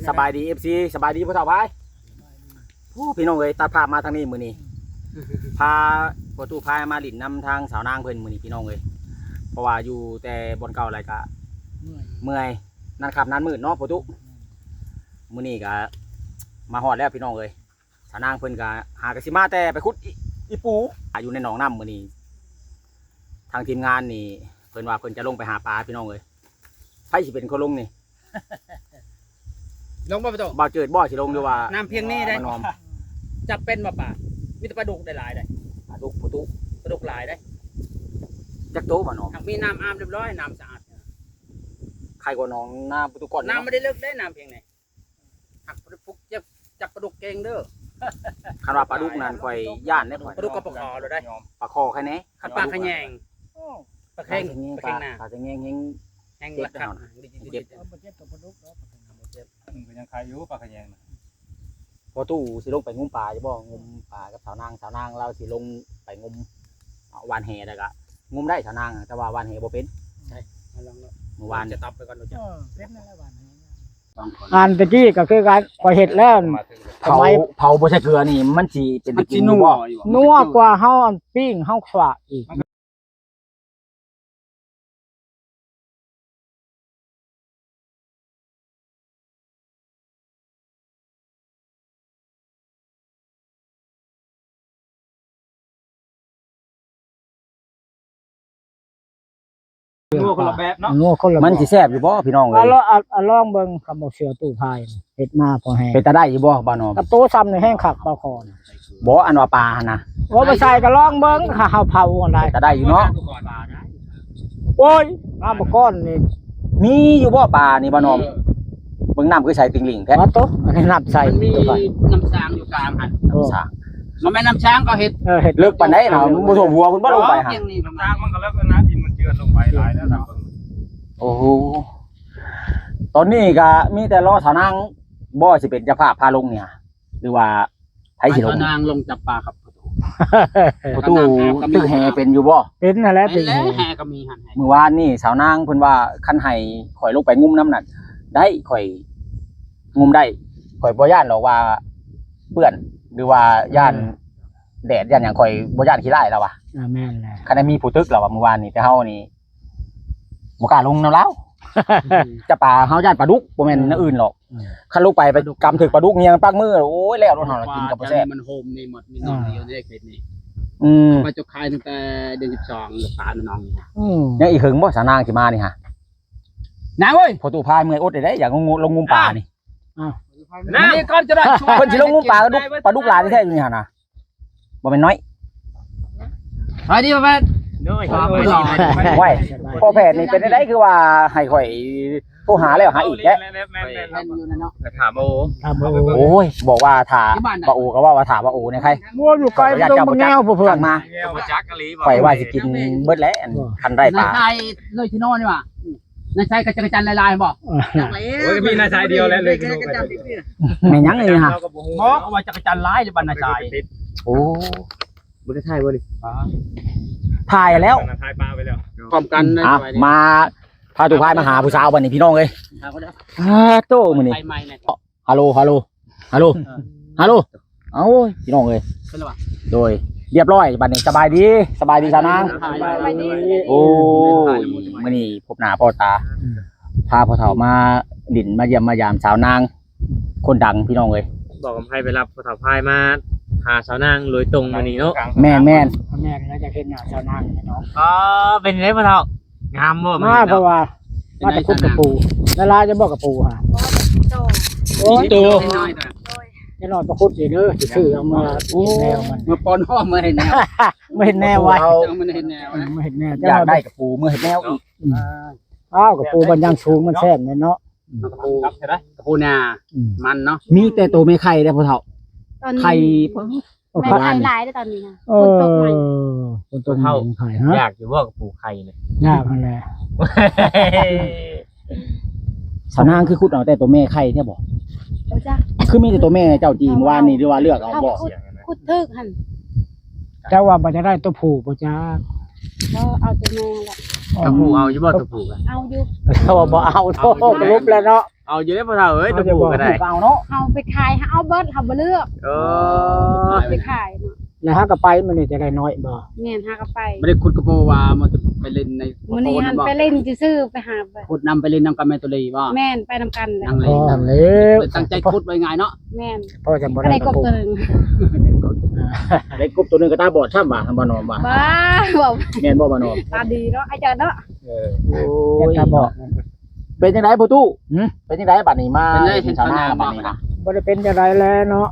สบายดีFCสบายดีพ่อเฒ่าพายพี่น้องเอ้ยตัดภาพมาทางนี้มื้อนี้พาประตูพายมาลิ้นนำทางสาวนางเพิ่นมื้อนี้พี่น้องเอ้ยเพราะว่าอยู่แต่บนเก่าอะไรก็เมื่อยนั่นครับนั่นมืดเนาะประตูมื้อนี้ก็มาฮอดแล้วพี่น้องเอ้ยสาวนางเพิ่นก็หากะสิมาแต่ไปขุดอีปูอยู่ในหนองน้ำมื้อนี้ทางทีมงานนี่เพิ่นว่าเพิ่นจะลงไปหาปลาพี่น้องเอ้ยไผสิเป็นคนลงนี่ ลงบ่ไปโต บ่าวเจิดบ่สิลงด้วยว่า น้ำเพียงนี้ได้ นอม จับเป็นบ่ป่ามีแต่ปลาดุกได้หลายได้ ปลาดุกประตู ปลาดุกหลายได้ จักโตบ่นอม หากมีน้ำอาบเรียบร้อยน้ำสะอาด ใครกว่าน้องหน้าประตูก่อน น้ำไม่ได้ลึกได้น้ำเพียงนี้หักปลาดุกจับปลาดุกเก่งเด้อ คันว่าปลาดุกนั่นข่อยย่านได้ข่อย ปลาดุกกับปลาคอเราได้ ปลาคอแค่นี้ ขัดปลาขะแยงปลาเข่งปลาเข่งหน้า ปลาจะแง่ง แห้งละครับ เจ็บ ยังขายอยู่ปลาขยงนะ พอตู้สิลงไปงุ้มปลาจะบ่งุ้มปลากับสาวนางเราสิลงไปงุ้มวานแหได้ก็งุ้มได้สาวนางแต่ว่าวานแหบ่เป็นเมื่อวาน จะตับไปก่อนเราจะ งานตะกี้ก็คือการพอเห็ดแล้ว เผาบ่ใช่เกลือนี่มันสิเป็นตะกินบ่ นัวกว่าเฮาอันปิ้งเฮาฝากอีกงัวคนละแบบเนาะ นัวคนละ มันสิแซ่บอยู่บ่พี่น้องเอ้ เอา ย ลองเบิ่งคำบอกเสือตู้พายเฮ็ดมาพอแห้ง เป็นตาได้อยู่บ่บ่นอม กระโตซ้ำในแห้งคักปลาคอ บ่อันว่าปลาหั่นน่ะ ว่าไปใส่ก็ลองเบิ่งถ้าเฮาเผาอันใด ตาได้อยู่เนาะ โอ้ยน้ำบ่ก้อนนี่ มีอยู่บ่ปลานี่บ่นอมเบิ่งน้ำคือใส่ติงหลิงแท้ ว่าโตอันนี้น้ำใส่ มันมี ตัวไป น้ำช้างอยู่กลางหัน สร้าง มันไม่น้ำช้างก็เห็ด เฮ็ด เลิกปานใดเนาะมึงบ่ท่วมหัวคุณบ่ลงไปหั่น เพียงนี้ประมา ทา ณ งมันก็แล้วกันนะดินมันเจือนลงไปหลายแล้วนะ โอ้โหตอนนี้ก็มีแต่รอสาวนางบ่สิเป็นเจ้าภาพพาลงเนี่ย หรือว่าไผสิลง นางลงจับปลาครับ ประตูตึกแฮเป็นอยู่บ่ เป็นนั่นแหละเป็น แล้วแห่ก็มีหันแห่ มื้อวานนี่สาวนางเพิ่นว่าคันให้ข่อยลงไปงุ้มน้ำนั่นได้ข่อยงุ้มได้ข่อยบ่ย่านหรอกว่าเปื้อนหรือว่าย่านแดดย่านหยังข่อยบ่ย่านขี้ร้ายแล้วว่ะ แม่นแหละ คันได้มีผู้ตึกแล้วว่ะมื้อวานนี่แต่เฮานี่บ่กล้าลงน้ำแล้วจะปลาเฮาย่านปลาดุกบ่แม่นอันอื่นหรอกคันลงไปกำถึกปลาดุกเงียงปักมือโอ้ยแล้วรถเฮากินกับบ่แซ่บ มันโฮมนี่หมดมีน้องเดียวได้เคล็ดนี่ ม มาจกคายตั้งแต่เดือน12ปลาน้องนี่ฮะ ยังอีกหึงบ่สาวนางสิมานี่ฮะ นางเว้ย พอตู้พายเมื่อยอดได้อย่างงลงงุมปลานี่ นี่ก่อนจะได้ช่วย เพิ่นสิลงงุมปลาปลาดุกหลายแท้อยู่นี่หั่นน่ะบ่แม่นน้อย ไปดิพ่อแม่ ด้วย ไว้พ่อแพทย์นี่เป็นได้คือว่าให้ข่อยโทรหาแล้วหาอีกแก แม่ เล่นอยู่นะเนาะ ถามโอ้ ครับโอ้ โอ้ยบอกว่าถาป้าโอก็ว่าถาป้าโอเนี่ยใคร มัวอยู่ไกลบ่ต้องมาแนวเพื่อน มา เงี้ยวมาจักกะลี ข่อยว่าสิกินเบิดแล้วคันได้ป นาย ลา ชายเลยที่โน่นนี่ว่ะนายชายกระจันลายๆบอก โอ้ยมีนายชายเดียวแล้วเลย แม่นยังเลยฮะ บอกเอาว่าจักรจันลายหรือบ้านนายชาย โอ้ บ่ได้ถ่ายบ่ดิ ถ่ายแล้ว ถ่ายปลาไปแล้ว พร้อมกันนะ มาพาตู้พายมาหาผู้สาวบัดนี้พี่น้องเอ้ยโตมื้อนี้ ไฟไหม้เนี่ย ฮัลโหลเอ้าพี่น้องเอ้ย เป็นหรอวะ โดยเรียบร้อยบัดนี้สบายดีสาวนางโอ้ยมื้อนี้พบหน้าพ่อตาพาพ่อเฒ่ามาดินมาเยี่ยมมายามสาวนางคนดังพี่น้องเอ้ย บอกกับไพ่ไปรับผู้สาวพายมาหาสาวนางโดยตรงมานี่เนาะ แม่น แม่น่าจะเห็นหน้าชาวนางเนาะ อ๋อเป็นไงผู้สาวงามบ่ มาเพราะว่ามาแต่คุดกระปูเวลาจะบอกกระปูฮะโอ้ย ตัว จะนอนประคุดอีกเด้อสิซื้อเอามาแนวมัน มาปอนห้อมาให้แนว ไม่เห็นแนวไว้ จังมันให้แนวนะ ไม่เห็นแนว อยากได้กระปูมือเห็ดแนวอีก อ้าวกระปูมันยังสูงมันแซ่บเนาะ กระปูกระปูนามันเนาะ มีแต่ตัวไม่ไข่ได้อพ่อเฒ่า ตอนนี้ ไข่ ไม่ไข่หลายได้ตอนนี้นะ เอ ฝน อ ตกใหม่ คนตัวเท่าไข่ฮะ อยากอยู่ว่ากับปูไข่เลย ยากมันแหละ สาวนางคือคุดเอาแต่ตัวแม่ไข่เนี่ยบอก โอ้จ้า คือมีแต่ตัวแม่เจ้าจีนวานนี่หรือว่าเลือกเอา เขา บอก ขุดทึกหัน แต่ว่ามันจะได้ตัวผูบ่จ้า ก็เอาตัวแม่แหละ ตะปูเอาอยู่บ่ตะปูกัน เอาอยู่ เขาว่าบ่เอาโทษกรุบแล้วเนาะ เอาอยู่ได้พ่อเฒ่าเอ้ยตะปูก็ได้ เอาเนาะ เอาไปขายเอาเบิดเอาบ่เลือก เออ ไปขายเนาะ แล้วหาก็ไปมันนี่จะได้น้อยบ่ แม่นหาก็ไป ไม่ได้ขุดกระโปว่ามันจะไปเล่นใน มื้อนี้หันไปเล่นซื่อๆไปหาไป ขุดนำไปเล่นนำกับแม่ตุลีบ่ แม่นไปนำกันแหละ นั่ง พ เล่น อ นั่ง แล เล่น้ ว ตั้งใจขุดไว้ไงเนาะ แม่น พ่อจะบ่ ก็ ได้ ได้ ก ก ระ บ ปุก ตัวหนึง ได้กบตัวหนึงก็ตาบอดช่ำบ่บ่นอมบ่ บ้าบอก แม่นบ่บ่นอม ตาดีเนาะไอ้เจ้าเนาะ โอ้ อยากจะบอก เป็นจังไดพ่อตู้เป็นจังไดบัดนี้มา เป็นได้เห็น ชาว ชาว นา นา บั บ่ ดนี้นะ บ่ได้เป็นจังไดแล้วเนาะ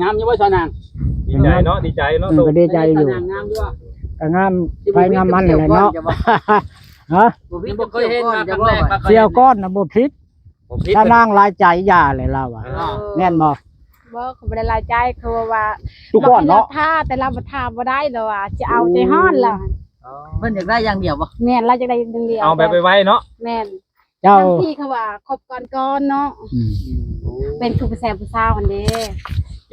งามอยู่ว่าชาวนาง ดีใจเนาะดีใจเนาะ ก็ดีใจอยู่ ชาวนางงามอยู่ว่า ก็งามไปงามมันเลยเนาะฮะ นี่บ่เคยเห็นมาครั้งแรก เสี่ยวก้อนน่ะบ่ผิด ผมผิด ถ้านางหลายใจย่าเลยเราอ่ะแม่นบ่ บ่เขาบ่ได้รายใจเขาว่า ทุกคนเนาะ ท่าแต่เราบ่ท่าบ่ได้แล้วว่าจะเอาใจฮ้อนล่ะ เพิ่นอยากได้อย่างเดียวบ่ แม่นเราจะได้เดียว เอาแบบไปไว้เนาะ แม่น เจ้า บางทีเขาว่าคบก่อนเนาะ อืม เป็นคือผู้แซ่บผู้สาวหั่นเด้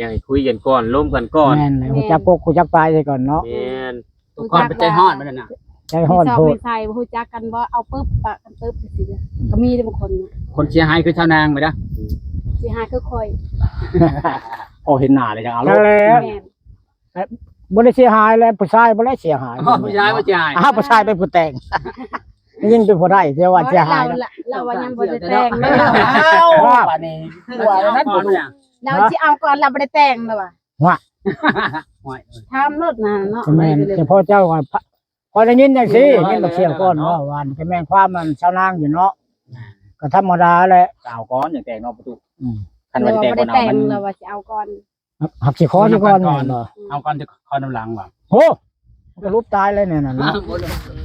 ยังให้คุยกันก่อนร่วมกันก่อน แม่นเลยกูจักปกกูจักปลายใส่ก่อนเนาะ แม่น ทุกคนเป็นใจฮ้อนมันน่ะ ใจฮ้อน มีซอก โพด มีใส่บ่ฮู้จักกันบ่เอาปึ๊บปะกันปึ๊บจังซี่เด้อก็มีเด้อบางคนน่ะ คนเสียหายคือชาวนางไหมนะ สิหาคือข่อย พอเห็นหน้าเลยจังเอา นั่นแหละ แม่น บ่ได้เสียหายแล้วผู้ชายบ่ได้เสียหาย ผู้ชายว่าเสียหาย อ้าวผู้ชายเป็นผู้แต่งยิ่งเป็นผู้ได้เสียว่าเสียหาย เราว่ายังบ่ได้แต่งเลย ว่าบัดนี้คือว่าแล้วนั้นพ่อตู้ เราสิเอาก่อนเราบ่ได้แต่งแล้วว่ะ ว่า ทำรถน่ะเนาะ แม่นแต่พ่อเจ้าก็พอได้ยินจังซี่ยินบักเสียงก่อนว่าวันก็แม่นความมันชาวนางอยู่เนาะก็ธรรมดาแหละ สาวก้อนอย่างแต่งเนาะพ่อตู้ อืม คัน เรา ว่าจะแต่ง บ่ บ่ ได้ เอา แต่ง มัน แล้วว่าสิเอาก่อน หักสิคอสิก่อนแม่นบ่ เอาก่อนจะคอนำหลังว่ะ โหมันก็รูปตายเลยเนี่ยน่ะเนาะ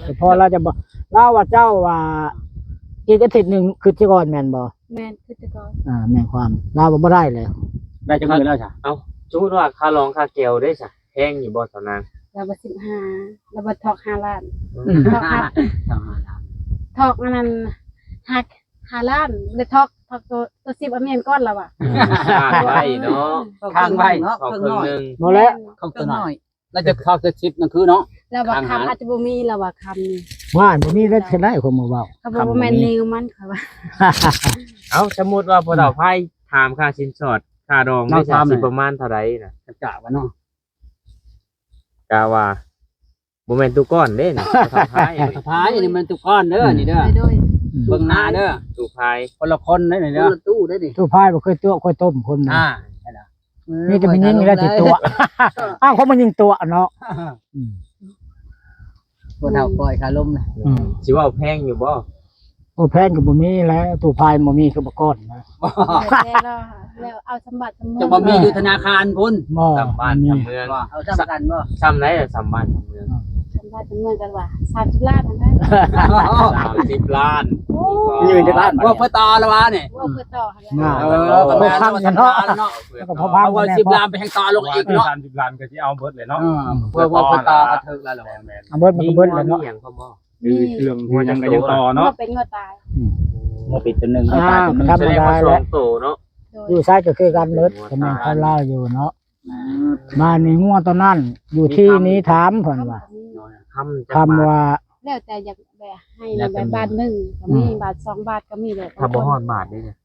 แต่พอเราจะบอกเล่าว่าเจ้าว่าอีกอาทิตย์หนึงคือสิก่อนแม่นบ่ แม่นคือแต่ก่อน แม่นความเล่าว่าบ่ได้เลย ได้จังเลยแล้วจ้ะ สมมุติว่าค่าร้องค่าแก้วได้ซะแพงอยู่บ่สาวนาง เราบ่15เราบ่ทอก5ล้าน อืม ทอกครับทอกอันนั้นหัก5ล้านได้ทอกตัว10อันแม่นก้อนแล้วอ่ะ ข้างไว้เนาะ ข้างไว้ เอาครึ่งหนึง บ่แล้ว ข้างตัวน้อยแล้วจะทอกจะชิปนั่นคือเนาะ แล้วว่า ข้างหา คำอาจจะบ่มีแล้วว่าคำนี่ ว่าบ่มีได้เท่าไหร่คนมาเว้า เขาบอกว่าแม่นนิวมันค่ะว่า เอาสมมุติว่าพ่อเฒ่าไผถามค่าสินสอดค่าดองได้ซะสิประมาณเท่าใดน่ะ กะว่าเนาะ กะว่าบ่แม่นตุก้อนเด้นี่พ่อเฒ่าไผ สะพายนี่มันตุกก้อนเด้อนี่เด้อ โดย เบิ่งหน้าเด้อ ตุไผ คนละคนเด้อนี่เด้อตู้ได้ดิ ตู้พายบ่เคยตัวเคยต้มคนนะ อ่า นี่จะมันยิงแล้วติดตัวอ้าวเขามันยิงตัวเนาะอืม คนเฒ่าปล่อยคาลมเลย สิว่าแพงอยู่บ่ โอ้แพนก็บ่มีแล้วตู้พายบ่มีคือบ่ก้อนนะ แล้วเอาสมบัติสม จะบ่มีอยู่ธนาคารพุ่น บ่ ตามบ้าน มี ตามเมือง เอาซ้ำกันบ่ ซ้ำไหนอะซ้ำบ้านซ้ำเมือง สมบัติเมืองกันว่า30ล้านนั่นแหละ 30 ล้าน ยืนจังล้านบัด ว่า นี้ เพื่อต่อละวะเนี่ย ว่าเพื่อต่อหั่นแหละ น่า ก็ พ แม่ อพัง ว่า กัน เนาะ เนาะ เนาะ แล้วก็พอพัง เอาว่า กัน 10 แน่ ล้านไปแห่งต่อลงอีกเนาะ 30 ล้านก็สิเอาเบิดเลยเนาะ เพื่อว่าเพื่อต่อกระเทิกแล้วเหรอ เอาเบิดมันก็เบิดแล้วเนาะ มีหยังพ่อบ่ คือเครื่องหัวยังก็ยังต่อเนาะ ว่าเป็นว่าตาย มาปิดตัวหนึงให้ตายตัวหนึง ธรร แส ม ดง ดา ว่าส แห อ ละ งโตเนาะ โดย อยู่ซ้ายก็คือกันเบิดก็แม่นเขาเล่าอยู่เนาะบ้านนี้งัวตอนนั้นอยู่ที่นี้ถามเพิ่นว่า คำจะ คำว่า แล้วแต่อยากแบบให้แบบบาทหนึ่งก็มีบาท2บาทก็มีเลย ถ้าบ่ฮอดบาทได้จ้ะ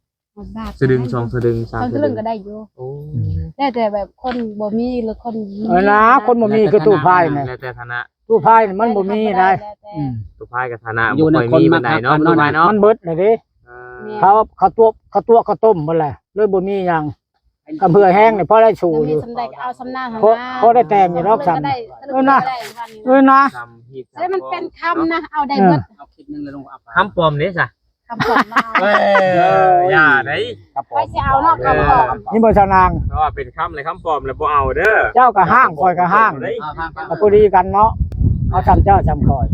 บาท สะดึงสองสะดึงสาม สอง สะ สลึ ดึ ง ง ก็ได้อยู่ โอ้ แล้วแต่แบบคนบ่มีหรือคนมี นะคนบ่มีคือตู้พายเนี่ย แล้วแต่ฐานะ ตู้พายนี่มันบ่มีได้ แล้วแต่ ตุพายกับฐานะ อยู่ บ่ ใน ค่อย คน มี มา ปานใดเนาะ ทำ ตุพายเนาะ มันเบิดเลยเด้ อ่า เขาต้มหมดแหละเลยบ่มีหยังกำเพื่อแห้งนี่พอได้ชู จะ อ มี ยู่ สำใดก็เอาสำนาหา เพราะได้แต่งอยู่รอบสาม ได้ เออนะ เออนะ คำฮีด แล้วมันเป็นคำนะเอาได้เบิด เอาคลิปนึงเลยลงเอาไป คำปลอมเด้จ้ะ คำสอนมา เอ้ยอย่าได้ ครับผม ไปสิเอาเนาะคำบอก นี่บ่ชาวนาง เพราะว่าเป็นคำเลยคำปลอมเลยบ่เอาเด้อ เจ้าก็ห้างคอยก็ห้าง เอาทาง ก็พอดีกันเนาะเอาจำเจ้าจำคอย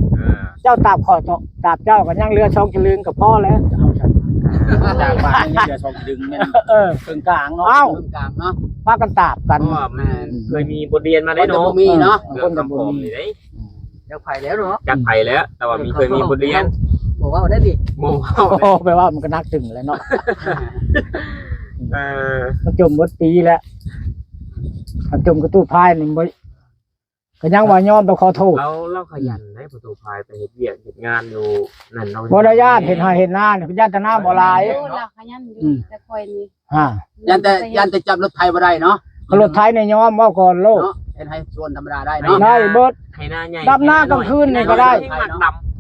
เจ้าตาบคอยตาบเจ้าก็ยังเรือช่องฉลึงกับพ่อแล้วเอาฉัน จากบ้านยังเหลือชมดึงแม่น เออ ครึ่งกลางเนาะ เอ้า ตรงกลางเนาะ พากันตาบกัน เพราะว่ามันเคยมีบทเรียนมาได้ คนจะ เนาะ บ่มีเนาะ เรื่องคำปลอมนี่เด้ เดี๋ยวไผแล้วเนาะ จากไผแล้ว แต่ว่ามีเคยมีบทเรียน บอกว่าได้ดิ โม่เฮา โอ้แปลว่ามันก็นักถึงเลยเนาะ เออ มันจมหมดปีแล้วมันจมกระตู้พายนี่บ่ก ก็ยังว่ายอมไปขอโทษ เราขยันให้ประตูพายไปเฮ็ดเวียกเฮ็ดงานอยู่นั่นเนาะ บ่ได้ญาติเห็นหาเห็นหน้าเนี่ยญาติแต่หน้าบ่หลาย อยู่เราขยันอยู่แต่คอยนี่ ยันแต่จับรถไทยบ่ได้เนาะ รถไทยเนี่ยยอมว่าก่อนโลก เนาะเห็นให้ชวนธรรมดาได้เนาะ ได้เบิด ให้หน้าใหญ่ ดำหน้ากลางคืนนี่ก็ได้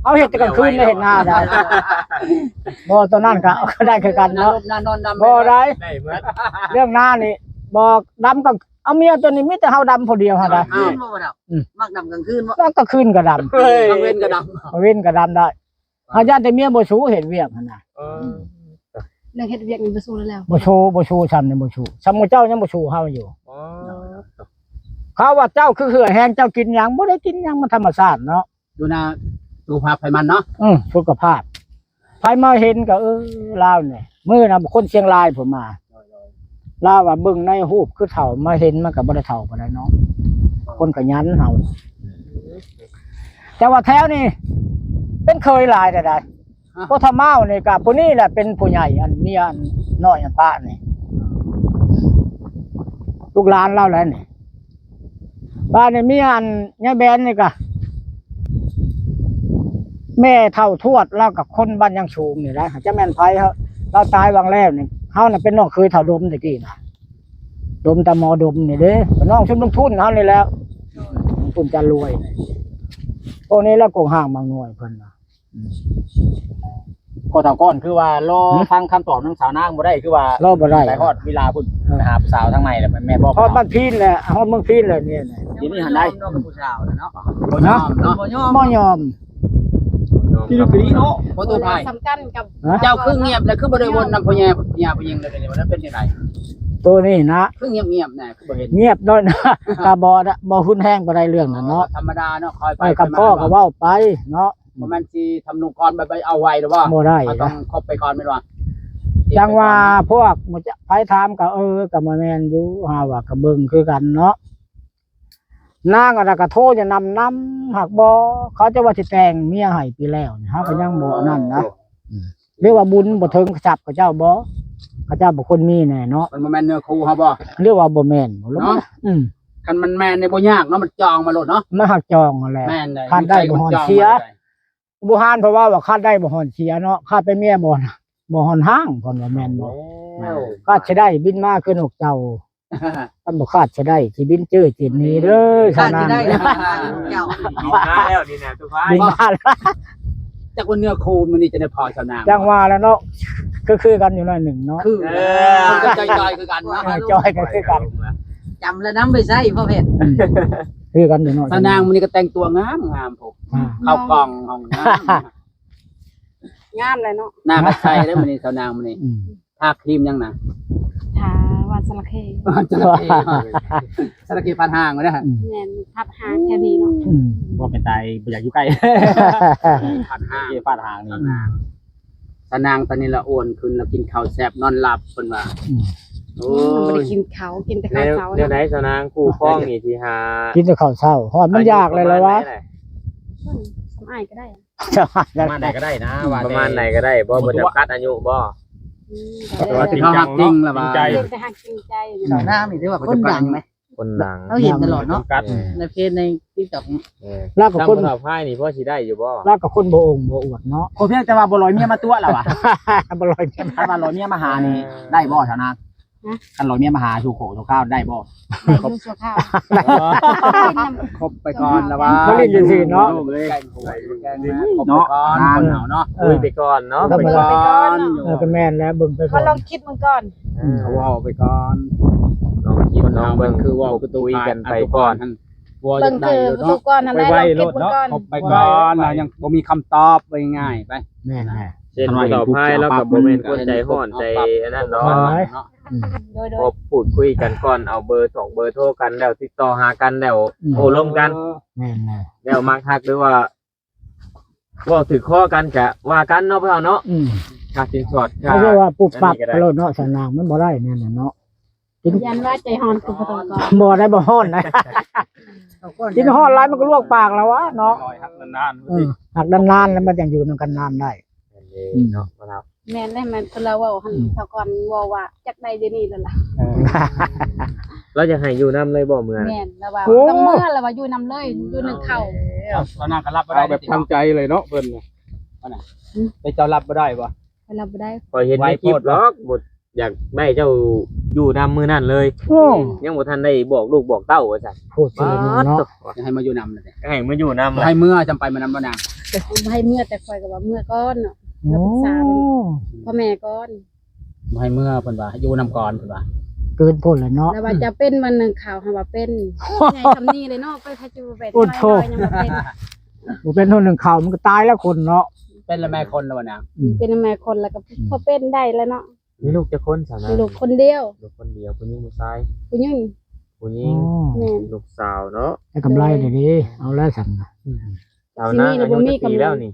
เอาเห็ดแต่กลางคืนได้เห็นหน้าได้บ่ตอนนั้นก็ได้คือกัน นอน เนาะ นอนดำ บ่ได้ ได้เบิด เรื่องหน้านี่บอกดำก็เอาเมียตัวนี้มีแต่เฮาดำผู้เดียวหาได้ อ้าวบ่ดำมักดำกลางคืนบ่ แล้วก็คืนก็ดำ กลางเว้นก็ดำ เว้นก็ดำได้อาญาติแต่เมียบ่ชูเห็นเวียกหั่นน่ะ เรื่องเฮ็ดเวียกนี่บ่สู้แล้ว บ่ชูซ้ำนี่บ่ชูซ้ำหมู่เจ้ายังบ่ชูเฮาอยู่ อ๋อ เขาว่าเจ้าคือเหือแห้งเจ้ากินหยังบ่ได้กินหยังมันธรรมชาติเนาะ ดูนะดูภาพไผมันเนาะ สุขภาพไผมาเห็นก็ลาวนี่มื้อน่ะคนเชียงรายผมมาลาวว่าเบิ่งในรูปคือเฒ่ามาเห็นมันก็บ่ได้เฒ่าปานใดเนาะคนขยันเฮาแต่ว่าแถวนี่เป็นเคยหลายได้พวกทำเมานี่ก็ผู้นี้แหละเป็นผู้ใหญ่อันเมียอันน้อยอันป้านี่ลูกหลานเราแล้วนี่บ้านนี่เมียอันยายแบนนี่ก็แม่เฒ่าทวดแล้วกับคนบ้านยังชูงนี่แหละจะแม่นไผเฮาเราตายวังแล้วนี่เฮาน่ะเป็นน้องเคยเฒ่าดมตะกี้น่ะดมตาหมอดมนี่เด้เป็นน้องชุมลงทุนเฮานี่แล้วคุณจะรวยพวกนี้แล้วโกงห่างบางหน่วยเพิ่นน่ะ ก็เท่าก่อนคือว่ารอฟังคำตอบของสาวนางบ่ได้คือว่าร อบบ่ได้ ไปฮอดเวลาพุ่นไปหาสาวทางในแหละแม่บอก ฮอดบ้านพีนแหละฮอดเมืองพีนแหละเนี่ยน่ะ ทีนี้หันได้ น้องกับผู้สาวเนาะ บ่ยอมเนาะ บ่ยอม บ่ยอม ที่ลูกนี้เนาะ ประตูไทย สำคัญกับ เจ้าคือเงียบแล้วคือบ่ได้วนนำพ่อแย่ผู้หญิงเลยเดี๋ยวนี้มันเป็นจังได๋ ตัวนี้นะ คือเงียบๆแน่คือบ่เห็น เงียบน้อยนะ ตาบอดอะบ่หุ้นแห้งบ่ได้เรื่องน่ะเนาะ ธรรมดาเนาะคอย ไปกับพ่อก็เว้าไปเนาะ บ่แม่นสิทำนุกรไปเอาไว้หรือว่า บ่ได้ ต้อ นะ งคบไปก่อนแม่นว่า จังว่าพวกมันจะไปถามก็ก็บ่แม่นอยู่หาว่าก็เบิ่งคือกันเนาะนางอะก็โทรจะนำหักบ่เขาจะว่าสิแต่งเมียให้ปีแล้วนี่เฮาก็ยังบ่นั่นนะเรียกว่าบุญบ่ถึงจับเขาเจ้าบ่เขาเจ้าบ่คนมีแน่เนาะ มันบ่แม่นเนื้อคู่เฮาบ่ เรียกว่าบ่แม่นบ่ลง เนาะ คันมันแม่นนี่บ่ยากเนาะมันจองมาโลดเนาะ มันหักจองนั่นแหละ แม่นเลย คันได้บ่ฮอนเสีย บุหานเพราะว่าคาดได้บ่หอนเสียเนาะคาดไปเมียบ่นะบ่หอนห้างเพิ่นว่าแม่นบ่คาดสิได้บินมาคือนกเจ้าท่านบ่คาดสิได้สิบินจื้อจินนี้เด้อชาวนา ได้เจ้า มาแล้วนี่นะทุกท่าน บินมาแล้ว จากว่าเนื้อคู่มันนี่จะได้พอชาวนาง จังว่าแล้วเนาะคือกันอยู่หน่อยหนึ่งเนาะ คือจอยๆคือกันเนาะ จอยกันคือกัน จำแล้วน้ำไปใส่พ่อเพชร คือกันอยู่หน่อย ชาวนางมันนี่ก็แต่งตัวงามผม เข้ากล่องห้องน้ งามเลยเนาะ ำหน้าก็ใส่แล้วมันนี่ชาวนางมันนี่ทาครีมยังนะ ทาวันสลักเฮ สระเกพันห่างเลยนะ แม่นทับหางแค่นี้เนาะ บ่เป็นตายบ่อยากอยู่ใกล้ พันห่าง เกฟาดหางนี่ ชาวนางตอนนี้ละอ้วนขึ้นแล้วกินข้าวแซ่บนอนหลับคนว่าโอ้ บ่ได้ ย กินเขากินแต่ แน ข้าว ว เช้า แนวไหนสนางคู่ฟ้องนี่ที่หา กินแต่ข้าวเช้าฮอดมันยากเลยวะ สำอายก็ได้ ประมาณไหนก็ได้นะว่า ประมาณไหนก็ได้บ่บ่จำกัดอายุบ่ แต่ว่าที่เขาหักจริงละว่า ใจ เรื่องแต่หักจริงใจ ต่อหน้านี่ถือว่าคนดังไหม คนดัง เราเห็นตลอดเนาะ จำกัด ในเพจในติ๊กต็อก แล้วก็ ทำ คน ภาษาพายนี่พ่อสิได้อยู่บ่ แล้วก็คนบ่องค์บ่อวดเนาะ โคเพียงแต่ว่าบ่ลอยเมียมาตัวแล้วอ่ะ บ่ลอยกัน ถ้าว่าลอยเมียมาหานี่ได้บ่ชาวนางคันลอยเมียมาหาชูโขชูข้าวได้บ่ ได้ดูชั่วข้าว คบไปก่อนละว่า บ่เล่นจังซี่เนาะ แกงหวยแกงนะคบไปก่อนคนเหนาเนาะ คุยไปก่อนเนาะ ไปก่อนอยู่ ก็แม่นแล้วเบิ่งไปก่ เขา อน ลองคิดมันก่อน เขาว่าไปก่อน น้องคิดน้องเบิ่ง คือว่า คุยกันไปก่อน วัว เบิ่ ยัง งได้ คือ อยู่ ประตู เนาะ ก่อนนั่นแหละลองคิดมันก่อน คบไปก่อนเรายังบ่มีคำตอบไว้ง่ายไป แม่นแหละ เช่นผู้ต่อพายแล้วก็บ่แม่นคนใจฮ้อนใจอันนั้นเนาะ โดย พบพูดคุยกันก่อนเอาเบอร์2เบอร์โทรกันแล้วติดต่อหากันแล้วโอ้ร่วมกัน แม่นแหละ แล้วมักทักหรือว่าว่าถือข้อกันจะว่ากันเนาะพวกเราเนาะค่าสินสอดค่า เขาเรียกว่าปุ๊บปั๊บกระโดดเนาะสนางมันบ่ได้แน่นอนเนาะกิน ยันว่าใจฮอนคือประตูก่อน บ่ได้บ่ฮ้อนนะกินฮ้อนหลายมันก็ลวกปากแล้ววะเนาะ ลอยหักนาน หักนานๆแล้วมันยังอยู่นำกันนานได้ เนาะครับ แม่นได้มันคนละเว้าหันเท่าก่อนเว้าว่าจักได้เดี๋ยวนี้แล้วล่ะ เราจะให้อยู่นำเลยบ่เมื่อ แม่นแล้วว่า โอ้ ต้องเมื่อแล้วว่าอยู่นำเลยอยู่หนึ่งเข่า ตอนนั้นก็รับบ่ได้ เอาแบบทำใจเลยเนาะเพิ่นน่ะ ไปเจ้ารับบ่ได้บ่ ไปรับบ่ได้ พอยเห็นในคลิปหรอกบ่อยากได้เจ้าอยู่นำมื้อนั้นเลย โอ้ ยังบ่ทันได้บอกลูกบอกเต้าว่าซั่น โคตรเสียเนาะ จะให้มาอยู่นำนั่นแหละ ให้มาอยู่นำ ให้เมื่อจำไปมานำบ่นาง แต่ผมให้เมื่อแต่คอยก็ว่าเมื่อก่อนเนาะ โอ้ พ่อแม่ก่อน บ่ให้เมื่อเพิ่นว่าอยู่นำก่อนเพิ่นว่า เกินพ้นแล้วเนาะ แล้วว่าจะเป็นวันหนึ่งข่าวหาว่าเป็นไงคำนี้เลยเนาะไปพาจูเป็น โอ้โธ่ ยังบ่เป็น บ่เป็นคนหนึ่งข่าวมันก็ตายแล้วคนเนาะ เป็นละแม่คนแล้วบ่นาง เป็นแม่คนแล้วก็พอเป็นได้แล้วเนาะ มีลูกจะคนสาวนา มีลูกคนเดียว ลูกคนเดียวผู้หญิงผู้ชาย ผู้หญิง ผู้หญิง แม่น ลูกสาวเนาะ ได้กำไรเดี๋ยวนี้เอาแล้วสั่นน่ะ สาวนาอายุจักปีแล้วนี่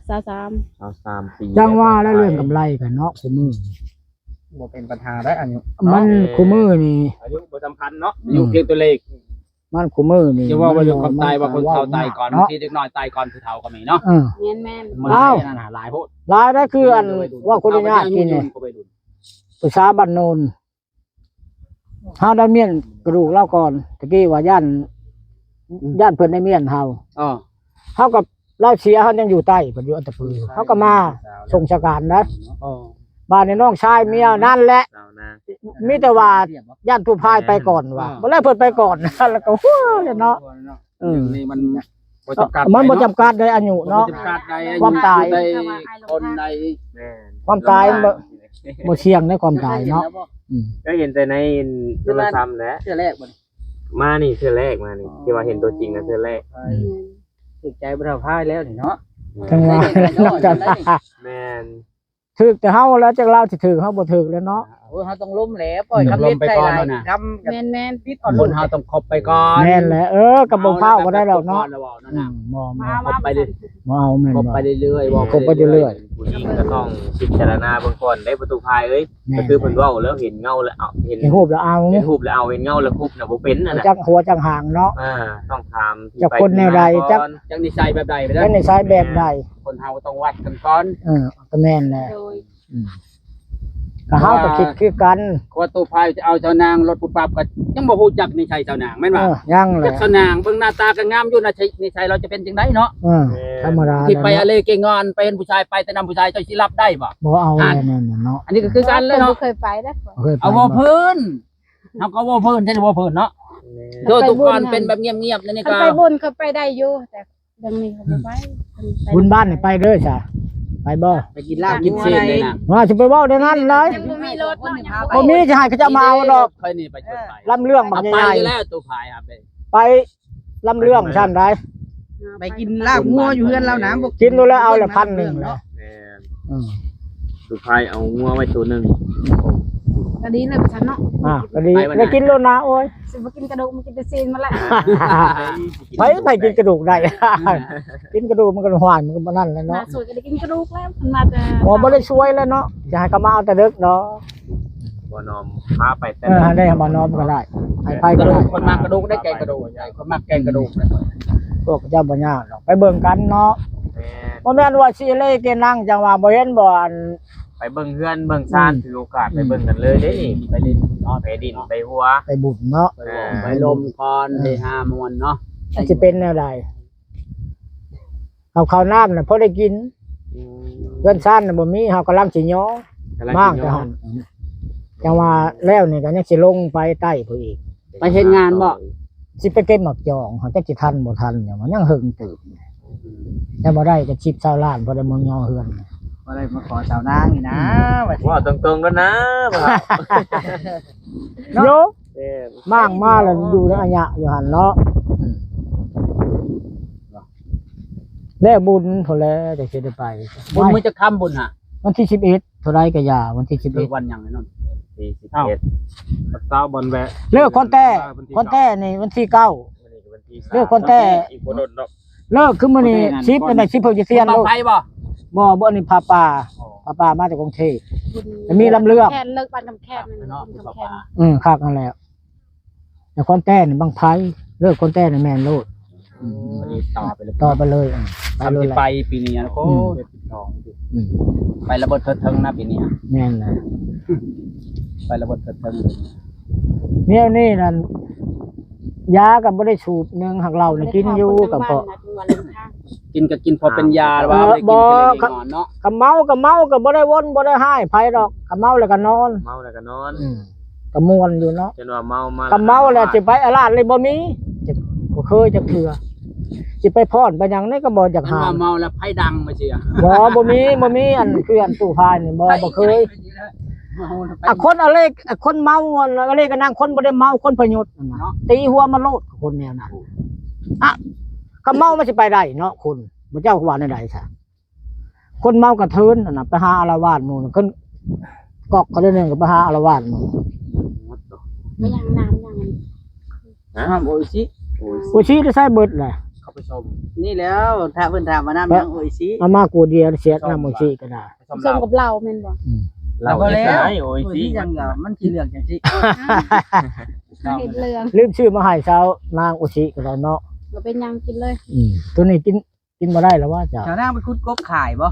สาวสาม สาว3 ปี จังว่าแล้วเรื่องกำไรกันเนาะคู่มือ บ่เป็นปัญหาได้อันนี้ มันคู่มือนี่ อายุบ่สำคัญเนาะ อยู่เพียงตัวเลข มันคู่มือนี่ จะว่าเรื่องความตายว่าคนเฒ่าตายก่อนบางทีเด็กน้อยตายก่อนผู้เฒ่าก็มีเนาะ เออ แม่นแม่น มันหลายนั่นน่ะหลายโพด รายได้คืออันว่าคนญาติกินเนี่ยภาษาบ้านโนนเฮาได้เมียนกระดูกเล่าก่อนตะกี้ว่าย่านเพิ่นได้เมียนเฮา อ๋อ เฮากับเล่าเสียเฮายังอยู่ใต้เพิ่นอยู่อันตะปือเฮาก็มาส่งราชการนะ อ๋อ บ้านในน้องชายเมียนั่นแหละ สาวนา มีแต่ว่าย่านผู้พายไปก่อนว่าบ่แล้วเพิ่นไปก่อน แล้วก็ฮู้เนาะ นี่มันบ่จำกัด มันบ่จำกัดได้อายุเนาะ บ่จำกัดใด ความตาย ใดคนใด แม่น ความตายบ่เสี่ยงในความตายเนาะ ก็เห็นแต่ในโทรศัพท์แหละ เชื่อแรกบ่นี่ มานี่เทื่อแรกมานี่ที่ว่าเห็นตัวจริงนะเทื่อแรก ถูกใจบ่เท่าพายแล้วนี่เนาะ จังว่านักจัน แม่น ถึกแต่เฮาแล้วจังเล่าสิถึกเฮาบ่ถึกแล้วเนาะ โอ้เฮาต้องล้มแหล้วปล่อยคำเล็ดใส่หลายคำกับ แม่นแม่น ปิดอ่อน คนเฮาต้องคบไปก่อน แม่นแหละกับบ่เผาก็ได้แล้วเนาะ นั่นน่ะ บ่ มา คบไปเรื่อย บ่เอาแม่น คบ บ่ ไปเรื่อยๆ คบไปเรื่อย ผู้หญิงก็ต้องพิจารณาเบื้องต้นได้ประตูพายเอ้ยก็คือเพิ่นเว้าแล้วเห็นเงาแล้วเอาเห็น เห็นรูปแล้วเอา เห็นรูปแล้วเอาเห็นเงาแล้วคุบน่ะบ่เป็นน่ะนะ จักหัวจักหางเนาะ ต้องถามที่ จะ ไป คนแนวใด ที่มา จัก ก่อน จังนิสัยแบบใดไปได้ แล้วในสายแบบใด คนเฮาต้องวัดกันก่อน ก็แม่นแหละ โดย ก็เฮาก็คิดคือกัน ว่าตัวพายจะเอาเจ้านางรถปุ๊บปั๊บก็ยังบ่ฮู้จักนิสัยเจ้านางแม่นบ่ ยังแห จั ละ กเจ้านางเบิ่งหน้าตาก็งามอยู่นะนิสัยเราจะเป็นจังไดเนาะ ธรรมดา ที่ไปอะไรเก่งงอนไปเห็นผู้ชายไปแต่นำผู้ชายเจ้าสิรับได้บ่ บ่เอาแล้วนั่นเนาะ อันนี้ก็คือกันเลยเนาะ เคยไปได้อ เคยไป เอาว่าพื้นเฮาก็ว่าพื้นใช่ว่าพื้นเนาะเธอทุกคนเป็นแบบเงียบๆนี่ คัน ก็ ไปบุญเขาไปได้อยู่แต่เรื่องนี้เขาบ่ไป บุญบ้านนี่ไปเด้อจ้ะไปบ่ ไปกินลาบ กินเส้นเลยนะ ว่าสิไปเว้าได้นั้นเลย ยังบ่มีรถเนาะยัง บ่มีจะให้เขาจะมาเอาดอก เคยนี่ไปชวนไป ลำเรื่องบัก เอา ให ไป ญ่ อยู่แล้วตัวพายครับ ๆไปลำเรื่องซั่นได้ ไปกินลาบงัวอยู่เฮือนเราน้ำบ่ กินดูแล้วเอาละ1,000นึงแล้ว แม่น อือ สุดท้ายเอางัวไว้ตัวหนึง ก็ดีเลยฉันเนาะ ก็ดีได้กินแล้วนะโอ้ย สิบ่กินกระดูกมันกินแต่ซีนมาแล้ว ไปกินกระดูกได้ กินกระดูกมันก็หวานมันก็บ่นั่นแล้ว มา เนาะ สวยก็ได้กินกระดูกแล้วมันมาแต่ หมอบ่ได้ช่วยแล้วเนาะจะให้เขามาเอาแต่ดึกเนาะ บ่นอมพาไปแต่ ได้มานอมก็ได้ให้ไป ก ก็ ระดู ได้ กคนมากระดูกได้แกงกระดูกคนมากแกงกระดูก พวกเจ้าบ่ยากหรอกไปเบิ่งกันเนาะ แม่น บ่แม่นว่าสิเล่เกนั่งจังว่าบ่เห็นบ่อัน ไปเบิ่งเฮือนเบิ่งซ่านถือโอกาสไปเบิ่งกันเลยเด้นี่ ไปดินเนาะ ไปดินไปหัว ไปบุญเนาะ ไปลมก่อนไปหามวนเนาะ มันสิเป็นแนวใดเอาข้าวน้ำน่ะพอได้กินเพื่อนซ่านน่ะบ่มีเฮากำลังสิย้อมากจะหั่นจังว่าแล้วนี่ก็ยังสิลงไปใต้ผู้อีก ไปเฮ็ดงานบ่ สิไปเก็บหมักจองเฮาจักสิทันบ่ทันเนี่ยมันยังหึงตื่นแต่บ่ได้ก็ชิบ20ล้านบ่ได้มายอเฮือน บ่ได้มาขอสาวนางนี่นะว่าสิ ว่าตรงๆแล้วนะบ่ครับ โย แม่น มากมาแล้วอยู่ในอัญญะอยู่หั่นเนาะแล้วบุญพุ่นแลจะสิได้ไป บุญมื้อจะค่ำบุญฮะ วันที่11เท่าไรก็อย่าวันที่ คือ 11 วันหยังไอ้นั่น 41 ปักเต้าบอลแวะ เลิกคนแต่นี่วันที่9 มื้อนี้ก็วันที่ เลิกคนแต่ อีกบ่โดนดอก เลิกคือมื้อนี้10เป็นได้10เพิ่นสิเซียน ต่ ลู อก ไปบ่ บ่อันนี้พาป่ามาจากกรุงเทพแล้วมีลำเลือก แค่เลิกบ้านกำแคบนั่น เนาะ กำแคบ คักนั่นแหละแต่คนแต่นี่บางไผเลิกคนแต่นี่แม่นโลด วันนี้ต่อไปเลย ต่อไปเลยไป ทำ เลย ที่ แหละ ไปปีนี้นะโอ้ไประเบิดเถิดเทิงนะปีนี้ แม่นแหละ ไประเบิดเถิดเทิง เนี่ยนี่นั่นยาก็บ่ได้สูบหนึงหักเหล้านี่กินอยู่กับพอ กินก็กินพอเป็นยาว่าไม่ได้กินก็เลยนอนเนาะ ก็เมาก็บ่ได้วนบ่ได้ให้ไผดอกก็เมาแล้วก็นอน เมาแล้วก็นอน ก็ม่วนอยู่เนาะ จนว่าเมามา ก็เมาแล้วสิไปอาลาดเลยบ่มีจะบ่เคยจักเทื่อสิไปพรไปหยังนี่ก็บ่อยาก มัน หา ว่าเมาแล้วไผดังมาเชีย บ่มีอันคืออันตู้พายนี่บ่เคยคนอะไรคนเมาอะไรก็นั่งคนบ่ได้เมาคนประโยชน์นั่นน่ะตีหัวมาโลดคนแนวนั้นก็เมามันสิไปได้เนาะคุณบ่เจ้าว่าในใดซะคนเมากระเทินนั่นน่ะไปหาอาละวาดหมู่นั่นคนกอกก็ได้นึงก็ไปหาอาละวาดหมู่ ไม่ยังน้ำยัง น้ำโออิชิ กูชี้ได้ใช้เบิดแหละ เขาไปชม นี่แล้วถ้าเพิ่นถามว่าน้ำยังโออิชิ เอามากูเดียวเสียน้ำมูชี้ก็ได้ ส่งกับเราแม่นบ่ เรา บ่ จะ แล้ว ได้โอ้ยสิ ที่ยังก็มันสิเรื่องจังซี่ เห็นเรื่อง ลืมชื่อมาให้สาวนางอุชิก็ได้เนาะ ก็เป็นยังกินเลย ตัวนี้กินมาได้แล้วว่าจ้ะ ชาวนางไปขุดกบขายบ่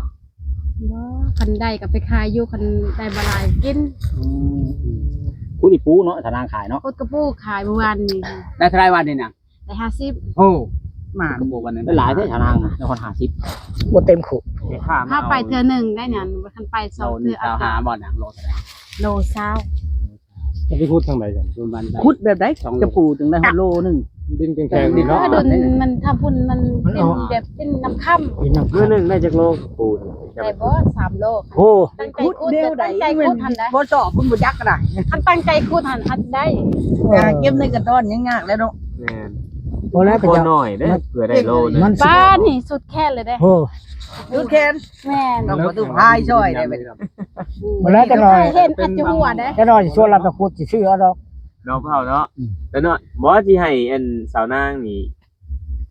บ่คันได้ก็ไปขายอยู่คันได้บ่หลายกิน กูดิปูเนาะถ้านางขายเนาะ กดกระปูขายเมื่อวานนี้ ได้เท่าไหร่วันนี่น่ะ ได้50 โอ้มากบ่วันนั้น ได้หลายเด้อถ้านางนะนคร50 บ่เต็มขุ ถ้าไปเทื่อหนึงได้เนี่ยคันไปส เรา องเทื่อ สาวหาบ่น่ะโลด โลซาว จะไปพูดทางไหนกัน ประมาณ ขุดแบบใดจะปูถึงได้โลนึง ดินแข็งๆนี่ ถ้า เนาะ โดนมันทำพุ่นมันเป็นแบบเป็นน้ำค่ำ กินน้ำ มื้อหนึงได้จักโลปูน ได้บ่3 โล โอ้ ตั้งใจ ขุด คูด เดียวใด ตั้งใจ เหมื คู อน ดทันได้ บ่สอบเพิ่นบ่จักก็ได้ คันตั้งใจคูดทันอัดได้ เก็บในกระต้อนยังยากแล้วเนาะ แม่น โอ้แล้วก็ บ่ จะ น้อยเด้อเผื่อได้โลนึง มัน ป้านี่สุดแค่เลยเด้ โอ้ ดูแคน แม่น ต้องประตูพายช่วยได้เว้ย มาแล้วจะหน่อย เห็นอัดอยู่หัวเด้ จะหน่อยชวนเราไปขุดสิชื่อเอาดอก น้องเผาเนาะแล้วเนาะบ่สิให้อันสาวนางนี่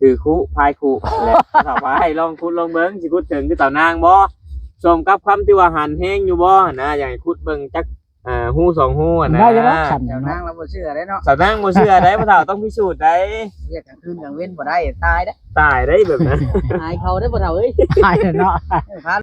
คือคุพายคุและสาวพายลองคุดลองเบิ่งสิคุดถึงคือสาวนางบ่สมกับคำที่ว่าหันแฮงอยู่บ่นะอยากให้คุดเบิ่งจักฮู้สองฮู้นะ ได้จะรักฉัน เจ้านางเราบ่เชื่อได้เนาะ สาวนางบ่เชื่อได้พ่อเฒ่าต้องพิสูจน์ได้ เรียกกลางคืนกลางเว้นบ่ได้ตายเด้ ตายได้แบบนั้น อายเขาได้บ่เฒ่าเอ้ย ตายเนาะ พา